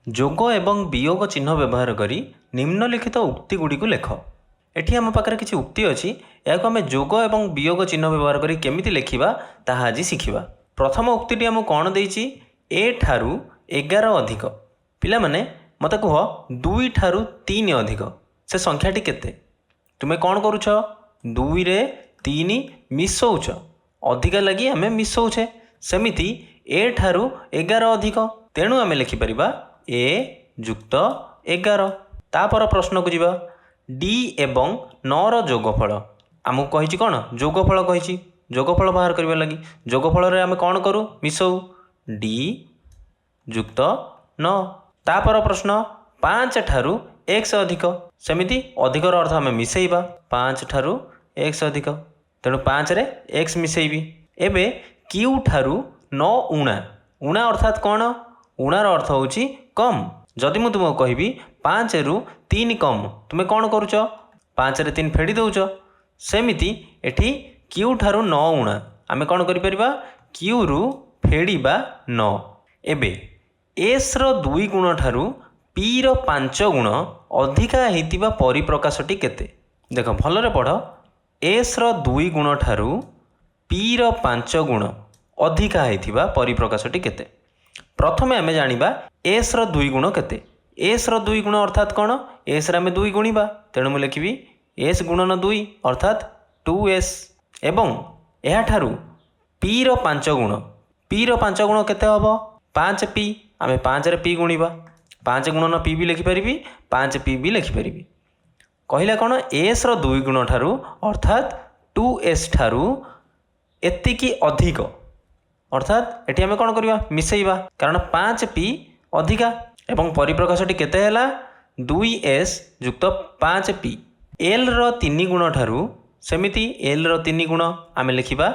जोग एवं वियोग चिन्ह व्यवहार करी निम्नलिखित उक्ति गुड़िक लेख। एठी आम पाखरे किछि उक्ति अछि, याको आमे जोग एवं वियोग चिन्ह व्यवहार करी केमिति लेखिबा ताहा आज शिखिबा। प्रथम उक्तिटी आमु कोन देइछि, ए ठारू 11 अधिक। पिला माने मते कह 2 ठारू 3 अधिक से संख्याटी केते? तुमे कोन करूछ, 2 रे 3 मिसौछ, अधिक लगी आमे मिसौछे। सेमिति ए ठारू 11 अधिक, तेणु आमे लिखि परिबा ए जुक्त 11। तापर प्रश्न को जीवा, डी एवं 9 रो जोगफल। आमको कहिछि कोन, जोगफल कहिछि, जोगफल बाहर करबा लगी जोगफल रे आमे कोन करू, मिसौ, डी जुक्त 9। तापर प्रश्न, 5 ठारू x अधिक। सेमिति अधिक रो अर्थ आमे मिसेइबा, 5 ठारू x अधिक, तेणु 5 रे x मिसेइबी। एबे q ठारू 9 उणा। उणा अर्थात कोन, उणार अर्थ होची कम। जदि मु तुमको कहबी 5 रु 3 कम, तुमे कोन करूछ, 5 रे 3 फेडी दउछ। सेमिति एठी q ठारू 9 उणा, आमे कोन करि परिबा, q रु फेडीबा 9। एबे s रो 2 गुण ठारू p रो 5 गुण अधिका हेतिबा परिप्रकाशटी केते? देख भलरे पढ़, s रो 2 गुण ठारू p रो 5 गुण अधिका हेतिबा परिप्रकाशटी केते? प्रथमे आमे जानिबा s रो 2 गुण केते। s रो 2 गुण अर्थात कोन, s रे आमे 2 गुणिबा, तेणु मु लिखिबी s गुणन 2 अर्थात 2s। एवं एहा ठारू p रो 5 गुण, p रो 5 गुण केते हबो, 5p। आमे 5 रे p गुणिबा, 5 गुणन p भी लिखि परिबी, 5p भी लिखि परिबी। कहिला कोन, s रो 2 गुण ठारू अर्थात 2s ठारू एतिकी अधिक, अर्थात एठी आमे कोन करिबा, मिसेइबा, कारण 5p अधिका। एवं परिप्रकाशटी केते हैला, 2s जुक्त 5p। l रो 3 गुण ठारू, सेमिति l रो 3 गुण आमे लिखिबा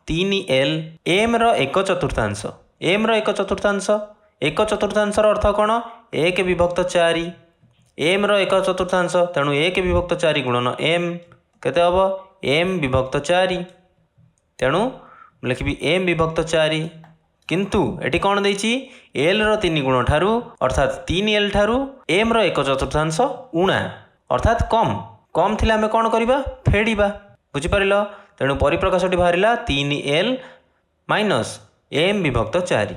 3l। m रो 1/4, m रो 1/4, 1/4 रो अर्थ कोन, 1 विभक्त 4। m रो 1/4, तेणु 1 विभक्त 4 गुणन m केते हबो, m विभक्त 4, तेणु लिखिबी m विभक्त 4। किंतु एटी कौन देइछि, l रो 3 गुण ठारू अर्थात 3l ठारू m रो 1/4 उणा अर्थात कम। कम थिले आमे कौन करिबा, फेडिबा। बुझि परिलो? तेणु परिप्रकाशटी बाहरिला 3l माइनस m विभक्त 4।